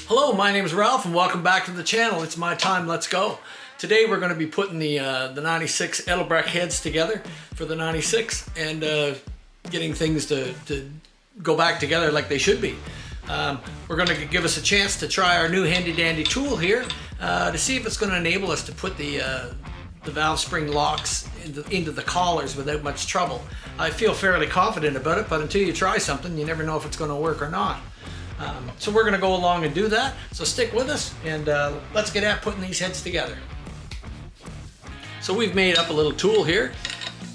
Hello, my name is Ralph and welcome back to the channel. It's my time, let's go. Today we're going to be putting the 96 Edelbrecht heads together for the 96 and getting things to go back together like they should be. We're going to give us a chance to try our new handy dandy tool here to see if it's going to enable us to put the valve spring locks into the collars without much trouble. I feel fairly confident about it, but until you try something, you never know if it's going to work or not. So we're going to go along and do that. So stick with us and let's get at putting these heads together. So we've made up a little tool here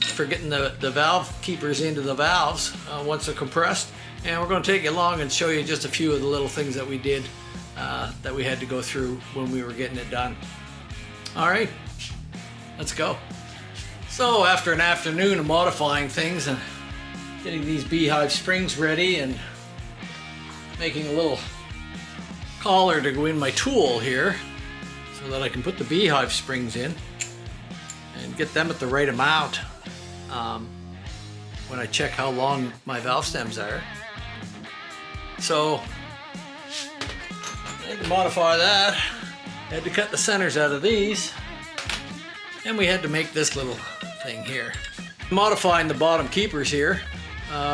for getting the valve keepers into the valves once they're compressed. And we're going to take you along and show you just a few of the little things that we did that we had to go through when we were getting it done. All right, let's go. So after an afternoon of modifying things and getting these beehive springs ready and making a little collar to go in my tool here so that I can put the beehive springs in and get them at the right amount when I check how long my valve stems are. So I had to modify that. I had to cut the centers out of these and we had to make this little thing here. Modifying the bottom keepers here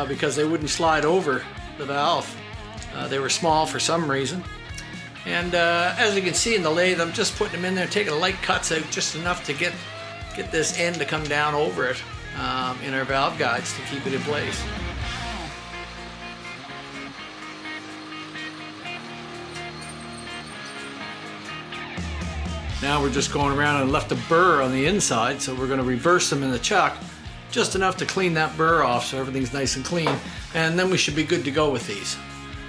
because they wouldn't slide over the valve. They were small for some reason. And as you can see in the lathe, I'm just putting them in there, taking the light cuts out just enough to get this end to come down over it in our valve guides to keep it in place. Now we're just going around and left a burr on the inside, so we're going to reverse them in the chuck just enough to clean that burr off so everything's nice and clean, and then we should be good to go with these.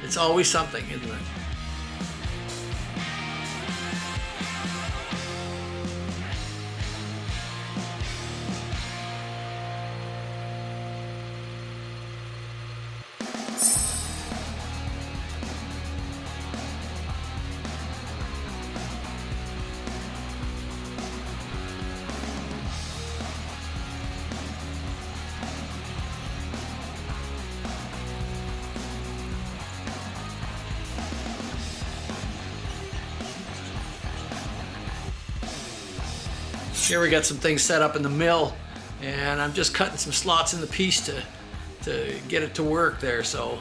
It's always something, isn't it? Here we got some things set up in the mill and I'm just cutting some slots in the piece to get it to work there. So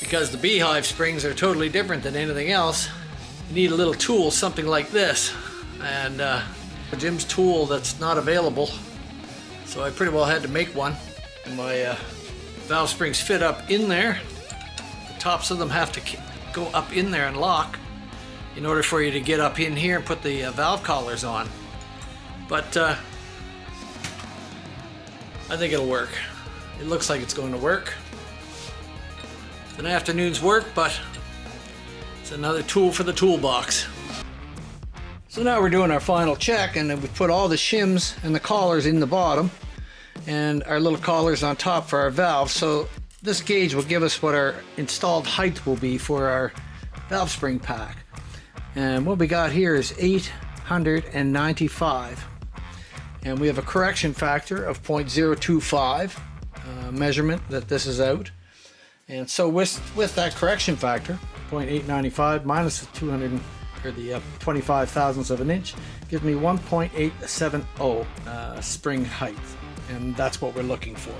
because the beehive springs are totally different than anything else, you need a little tool, something like this. And Jim's tool that's not available, so I pretty well had to make one. And my valve springs fit up in there. The tops of them have to go up in there and lock in order for you to get up in here and put the valve collars on. But I think it'll work. It looks like it's going to work. An afternoon's work, but it's another tool for the toolbox. So now we're doing our final check, and then we put all the shims and the collars in the bottom and our little collars on top for our valve. So this gauge will give us what our installed height will be for our valve spring pack. And what we got here is 895. And we have a correction factor of 0.025 measurement that this is out. And so with that correction factor, 0.895 minus the 25 thousandths of an inch, gives me 1.870 spring height. And that's what we're looking for.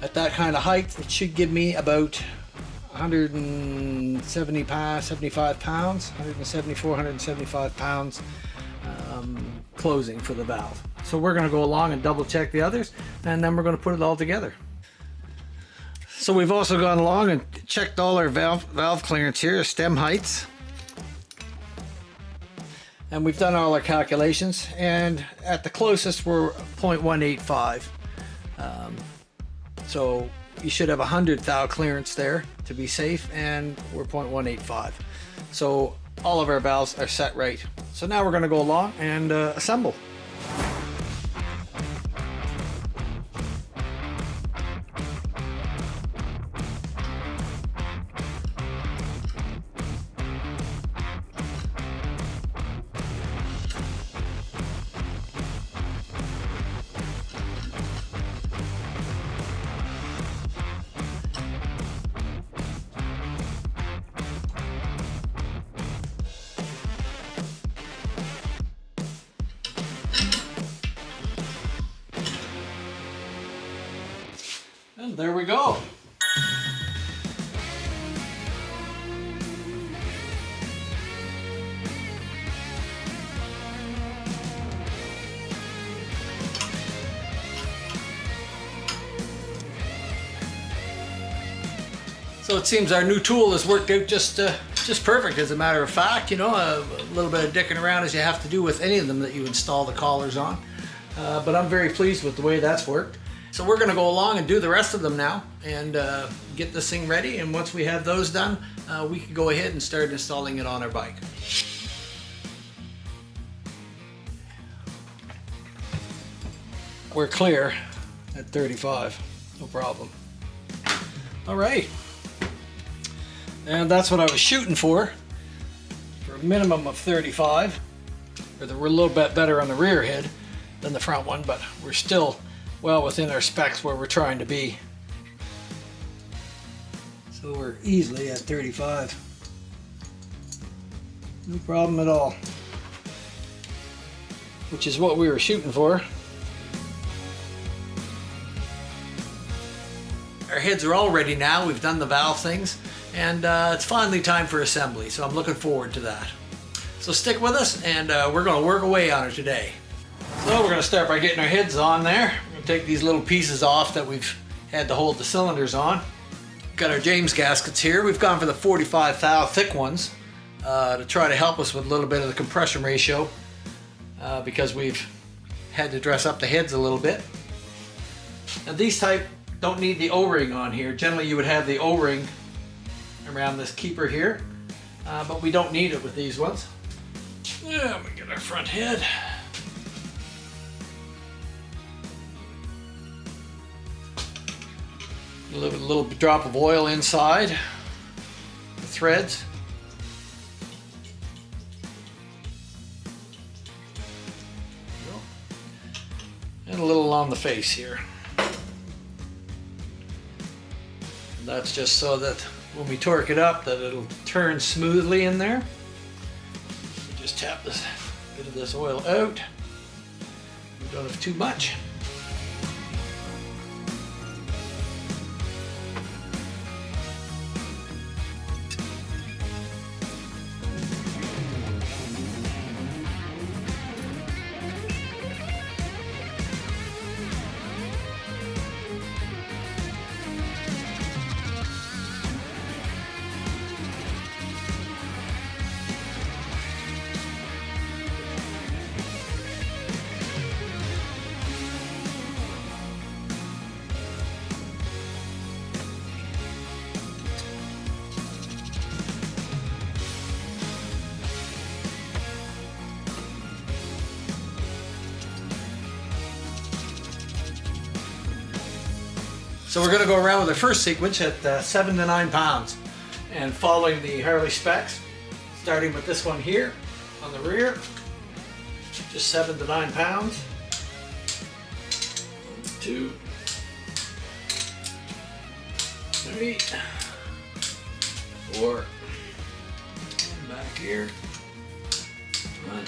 At that kind of height, it should give me about 175 pounds, 174, 175 pounds closing for the valve. So we're going to go along and double check the others, and then we're going to put it all together. So we've also gone along and checked all our valve clearance here, stem heights. And we've done all our calculations, and at the closest we're 0.185. So you should have 100 thou clearance there to be safe, and we're 0.185. So all of our valves are set right. So now we're going to go along and assemble. And there we go. So it seems our new tool has worked out just perfect. As a matter of fact, you know, a little bit of dicking around as you have to do with any of them that you install the collars on. But I'm very pleased with the way that's worked. So we're going to go along and do the rest of them now and get this thing ready. And once we have those done, we can go ahead and start installing it on our bike. We're clear at 35, no problem. All right. And that's what I was shooting for a minimum of 35. We're a little bit better on the rear head than the front one, but we're still well within our specs where we're trying to be. So we're easily at 35. No problem at all. Which is what we were shooting for. Our heads are all ready now. We've done the valve things, and it's finally time for assembly, so I'm looking forward to that. So stick with us, and we're going to work away on it today. So we're going to start by getting our heads on there. We're going to take these little pieces off that we've had to hold the cylinders on. Got our James gaskets here. We've gone for the 45 thou thick ones to try to help us with a little bit of the compression ratio because we've had to dress up the heads a little bit. Now these type don't need the O-ring on here. Generally you would have the O-ring around this keeper here, but we don't need it with these ones. Yeah, we get our front head. A little drop of oil inside the threads. And a little on the face here. And that's just so that when we torque it up that it'll turn smoothly in there. Just tap this bit of this oil out. We don't have too much. So we're going to go around with the first sequence at 7 to 9 pounds and following the Harley specs, starting with this one here on the rear, just 7 to 9 pounds. 2, 3, 4, back here, 1,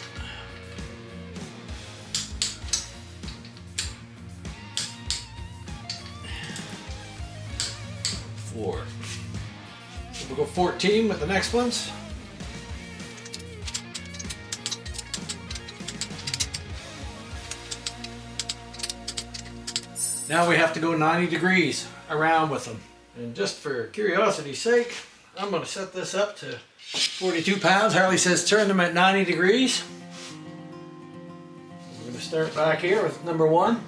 4. So we'll go 14 with the next ones. Now we have to go 90 degrees around with them. And just for curiosity's sake, I'm going to set this up to 42 pounds. Harley says turn them at 90 degrees. We're going to start back here with number 1.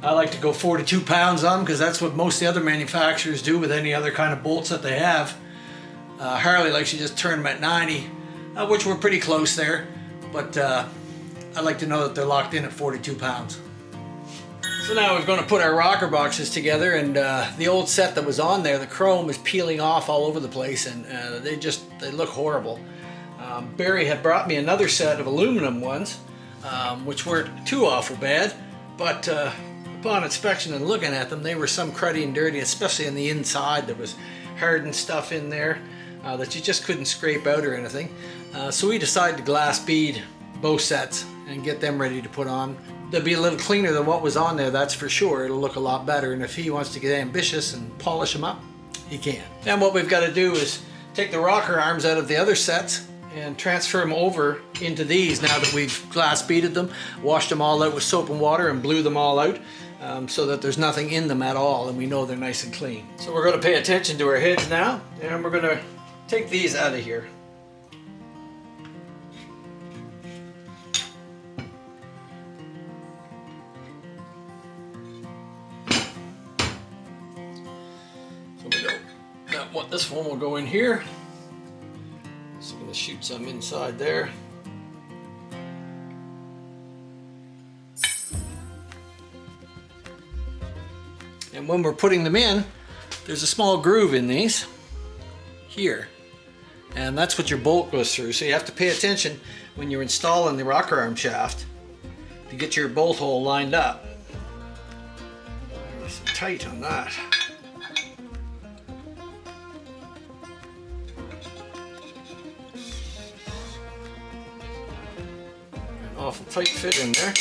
I like to go 42 pounds on them because that's what most of the other manufacturers do with any other kind of bolts that they have. Harley likes to just turn them at 90, which we're pretty close there, but I like to know that they're locked in at 42 pounds. So now we're going to put our rocker boxes together, and the old set that was on there, the chrome is peeling off all over the place, and they look horrible. Barry had brought me another set of aluminum ones, which weren't too awful bad, but upon inspection and looking at them, they were some cruddy and dirty, especially on the inside. There was hardened stuff in there that you just couldn't scrape out or anything. So we decided to glass bead both sets and get them ready to put on. They'll be a little cleaner than what was on there, that's for sure. It'll look a lot better, and if he wants to get ambitious and polish them up, he can. And what we've got to do is take the rocker arms out of the other sets and transfer them over into these now that we've glass beaded them, washed them all out with soap and water and blew them all out, so that there's nothing in them at all and we know they're nice and clean. So we're going to pay attention to our heads now, and we're going to take these out of here. So we know that this one will go in here. So I'm going to shoot some inside there. And when we're putting them in, there's a small groove in these here, and that's what your bolt goes through. So you have to pay attention when you're installing the rocker arm shaft to get your bolt hole lined up. Nice and tight on that. An awful tight fit in there.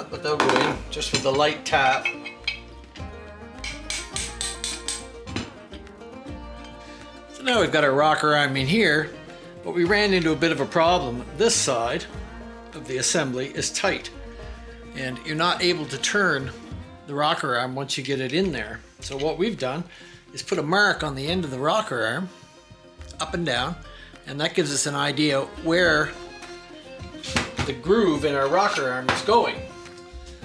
But they'll go in just with the light tap. So now we've got our rocker arm in here, but we ran into a bit of a problem. This side of the assembly is tight, and you're not able to turn the rocker arm once you get it in there. So what we've done is put a mark on the end of the rocker arm, up and down, and that gives us an idea where the groove in our rocker arm is going.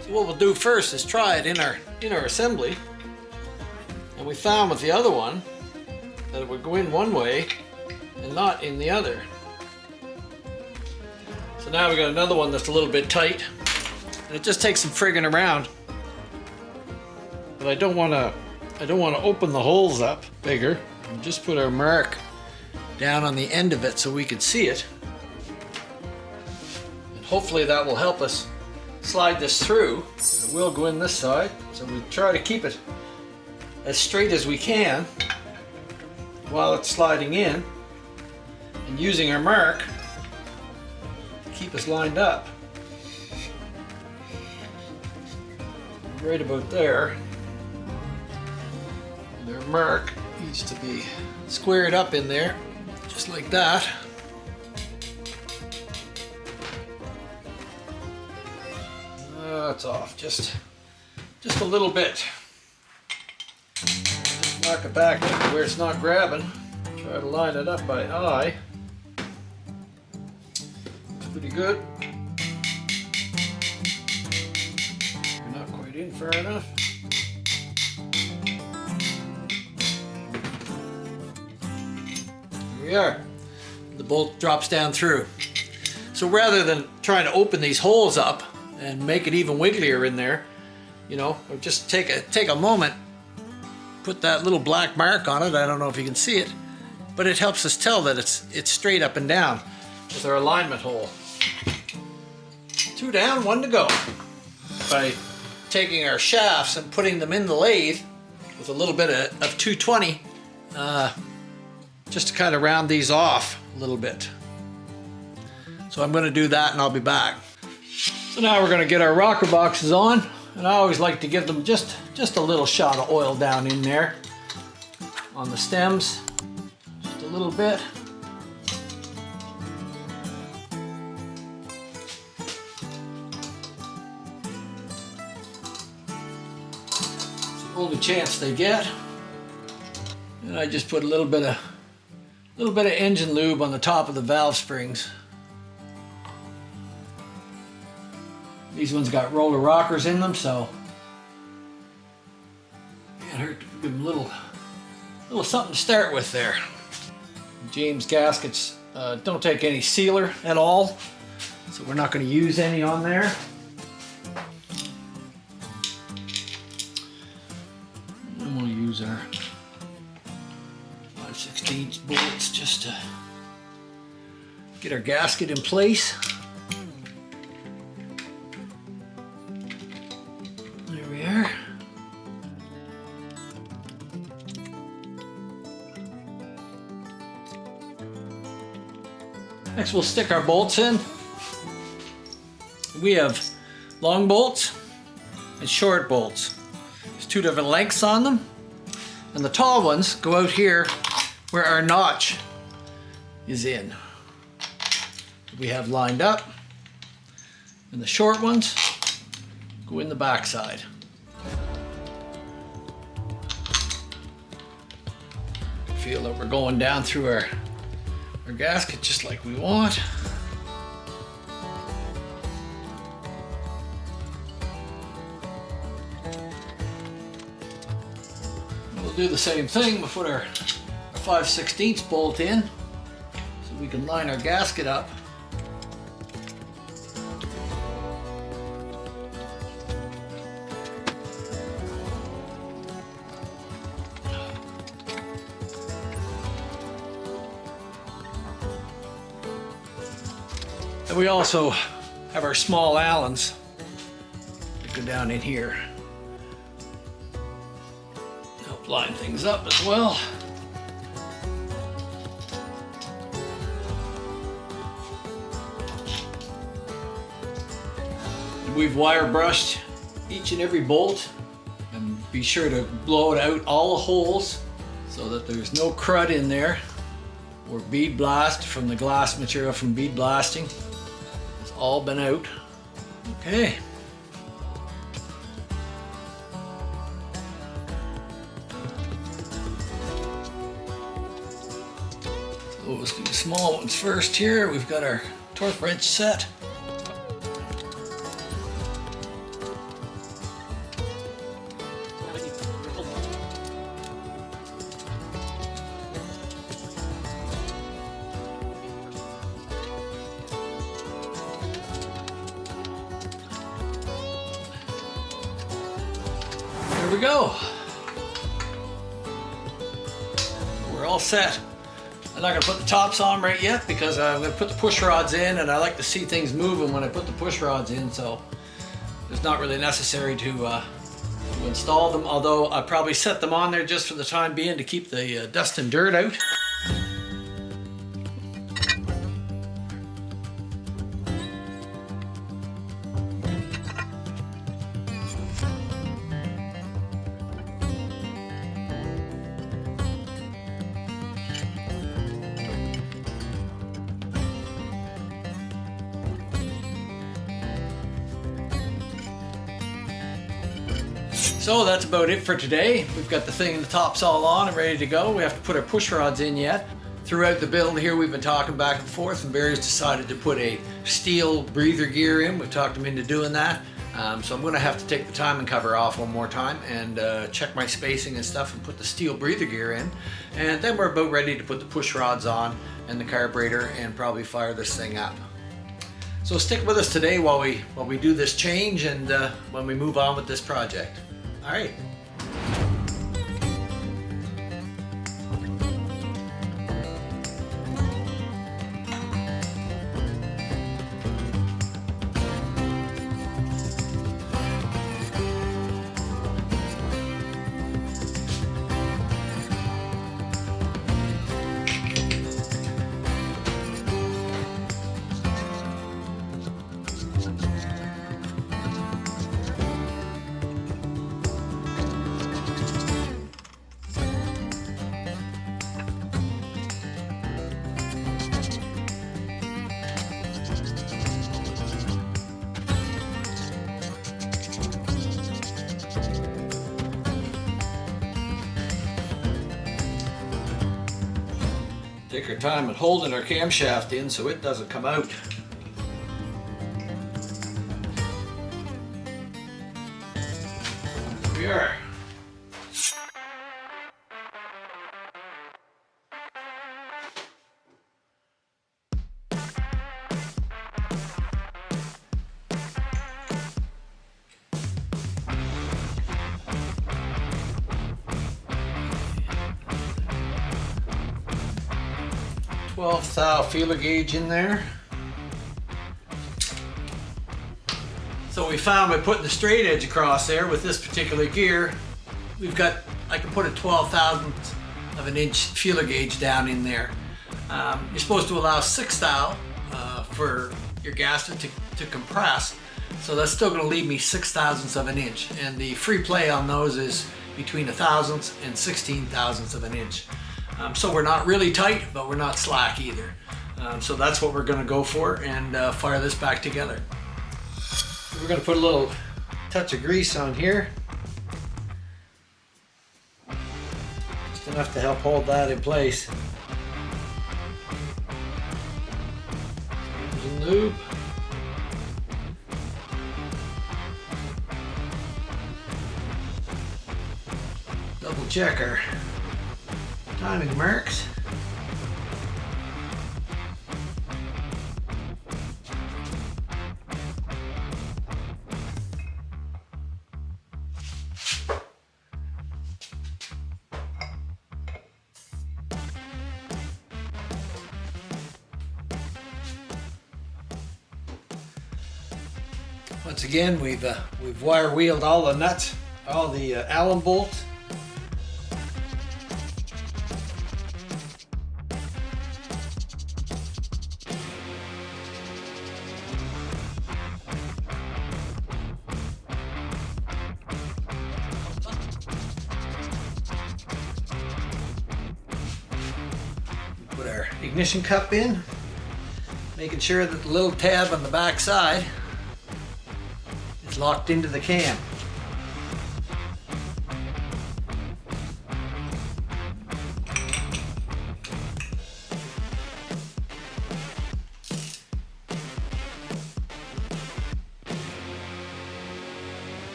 So what we'll do first is try it in our assembly, and we found with the other one that it would go in one way and not in the other. So now we got another one that's a little bit tight, and it just takes some frigging around. But I don't want to open the holes up bigger. And just put our mark down on the end of it so we can see it. And hopefully that will help us slide this through. It will go in this side, so we try to keep it as straight as we can while it's sliding in, and using our mark to keep us lined up. Right about there. And our mark needs to be squared up in there, just like that. It's off just a little bit. Just knock it back where it's not grabbing. Try to line it up by eye. It's pretty good. You're not quite in far enough. Here we are. The bolt drops down through. So rather than trying to open these holes up and make it even wigglier in there, you know, or just take a moment, put that little black mark on it. I don't know if you can see it, but it helps us tell that it's straight up and down with our alignment hole. 2 down, 1 to go. By taking our shafts and putting them in the lathe with a little bit of 220, just to kind of round these off a little bit. So I'm going to do that and I'll be back. So now we're going to get our rocker boxes on, and I always like to give them just a little shot of oil down in there on the stems, just a little bit. It's the only chance they get. And I just put a little bit of engine lube on the top of the valve springs. These ones got roller rockers in them, so can't hurt to give them a little something to start with there. James gaskets don't take any sealer at all, so we're not going to use any on there. And we'll use our 5/16 bolts just to get our gasket in place. There we are. Next we'll stick our bolts in. We have long bolts and short bolts. There's two different lengths on them. And the tall ones go out here where our notch is in. We have lined up. And the short ones go in the back side. Feel that we're going down through our gasket just like we want. We'll do the same thing. We'll put our 5/16 bolt in so we can line our gasket up. And we also have our small Allens that go down in here. Help line things up as well. And we've wire brushed each and every bolt, and be sure to blow it out all the holes so that there's no crud in there or bead blast from the glass material from bead blasting. All been out. Okay. So let's do the small ones first here. We've got our torque wrench set. There we go. We're all set. I'm not going to put the tops on right yet because I'm going to put the push rods in, and I like to see things moving when I put the push rods in, so it's not really necessary to install them, although I probably set them on there just for the time being to keep the dust and dirt out. So that's about it for today. We've got the thing and the tops all on and ready to go. We have to put our push rods in yet. Throughout the build here, we've been talking back and forth, and Barry's decided to put a steel breather gear in. We've talked him into doing that. So I'm gonna have to take the time and cover off one more time and check my spacing and stuff and put the steel breather gear in. And then we're about ready to put the push rods on and the carburetor and probably fire this thing up. So stick with us today while we do this change and when we move on with this project. All right. Take our time at holding our camshaft in so it doesn't come out. we are. Thou feeler gauge in there. So we found by putting the straight edge across there with this particular gear, we've got, I can put a 12,000th of an inch feeler gauge down in there. You're supposed to allow 6 thou for your gasket to compress, so that's still going to leave me 6 thousandths of an inch, and the free play on those is between 1,000th and 16,000ths of an inch. So we're not really tight, but we're not slack either. So that's what we're going to go for, and fire this back together. We're going to put a little touch of grease on here, just enough to help hold that in place. There's a lube. Double check our timing marks. Once again, we've wire wheeled all the nuts, all the Allen bolts. Put our ignition cup in, making sure that the little tab on the back side is locked into the cam.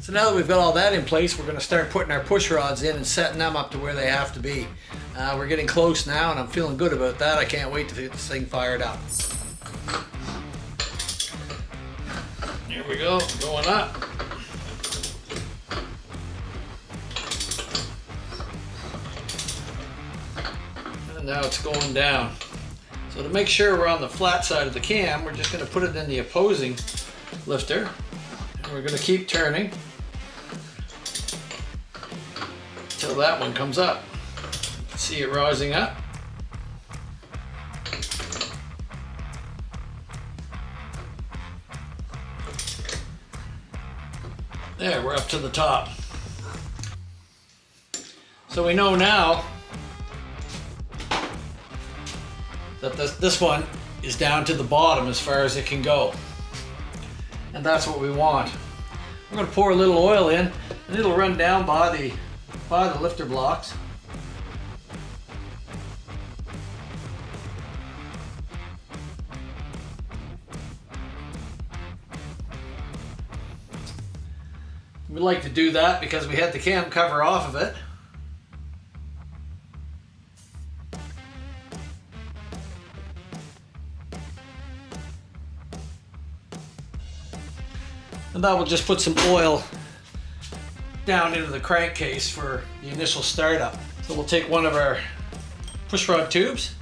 So now that we've got all that in place, we're going to start putting our push rods in and setting them up to where they have to be. We're getting close now, and I'm feeling good about that. I can't wait to get this thing fired up. Here we go, going up. And now it's going down. So to make sure we're on the flat side of the cam, we're just going to put it in the opposing lifter. And we're going to keep turning until that one comes up. See it rising up. There, we're up to the top. So we know now that this one is down to the bottom as far as it can go. And that's what we want. We're going to pour a little oil in, and it'll run down by the lifter blocks. We like to do that because we had the cam cover off of it. And that will just put some oil down into the crankcase for the initial startup. So we'll take one of our push rod tubes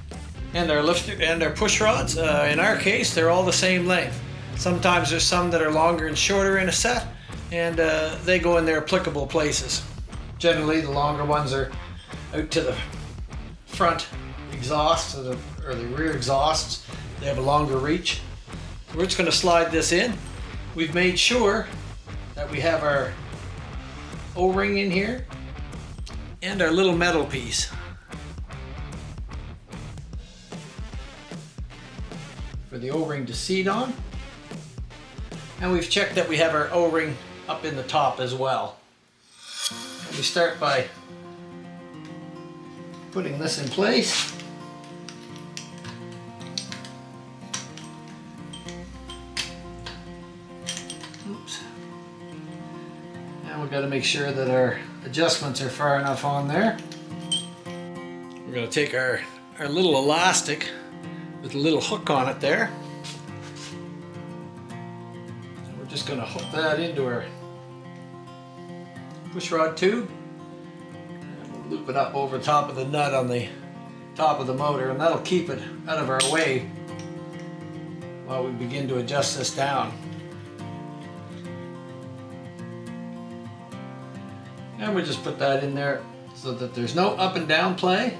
and our lifter and our push rods. In our case, they're all the same length. Sometimes there's some that are longer and shorter in a set, and they go in their applicable places. Generally, the longer ones are out to the front exhaust or the rear exhausts. They have a longer reach. We're just going to slide this in. We've made sure that we have our O-ring in here and our little metal piece. For the O-ring to seat on. And we've checked that we have our O-ring up in the top as well. Let me start by putting this in place. Oops. And we've got to make sure that our adjustments are far enough on there. We're going to take our little elastic with a little hook on it there. And we're just going to hook that into our push rod tube. And we'll loop it up over top of the nut on the top of the motor, and that'll keep it out of our way while we begin to adjust this down. And we just put that in there so that there's no up and down play.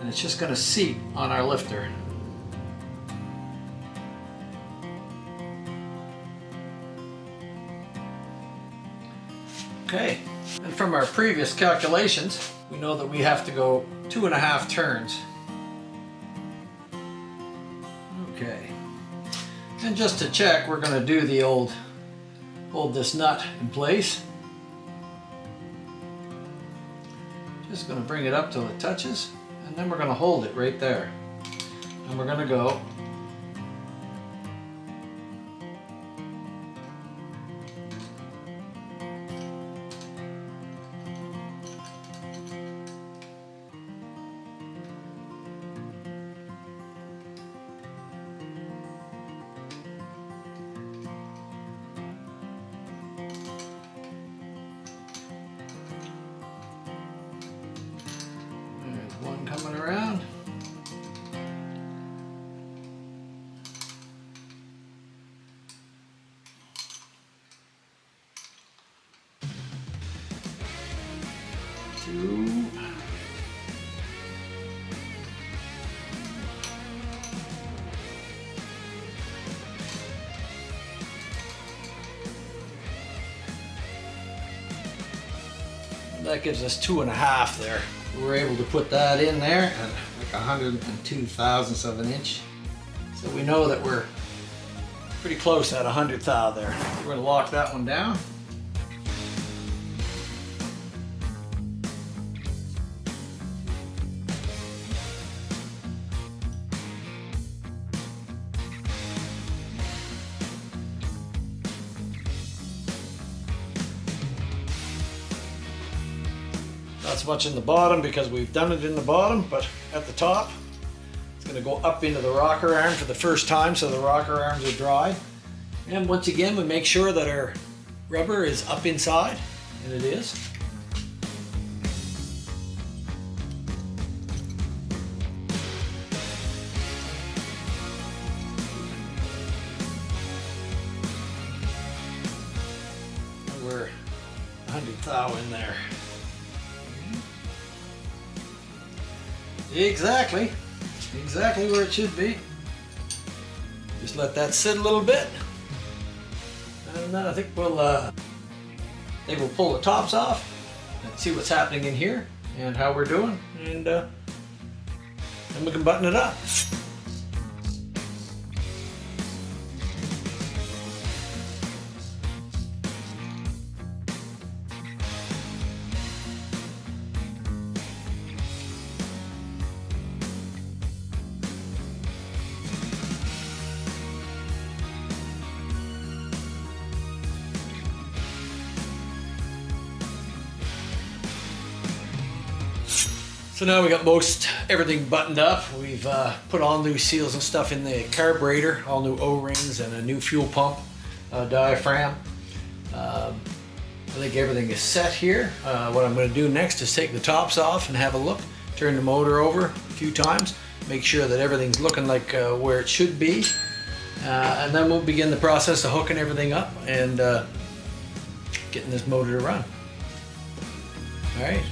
And it's just going to seat on our lifter. Okay, and from our previous calculations, we know that we have to go 2.5 turns. Okay, and just to check, we're going to do the old hold this nut in place. Just going to bring it up till it touches, and then we're going to hold it right there. And we're going to go one coming around. Two. That gives us 2.5 there. We were able to put that in there at like 102 thousandths of an inch. So we know that we're pretty close at 100 thou there. We're going to lock that one down. Not so much in the bottom because we've done it in the bottom, but at the top, it's going to go up into the rocker arm for the first time, so the rocker arms are dry. And once again, we make sure that our rubber is up inside, and it is. And we're 100 thou in there. Exactly where it should be. Just let that sit a little bit, and then I think we'll pull the tops off and see what's happening in here and how we're doing, and then we can button it up. So now we got everything buttoned up. We've put all new seals and stuff in the carburetor, all new O-rings and a new fuel pump diaphragm. I think everything is set here. What I'm going to do next is take the tops off and have a look, turn the motor over a few times, make sure that everything's looking like where it should be, and then we'll begin the process of hooking everything up and getting this motor to run. All right.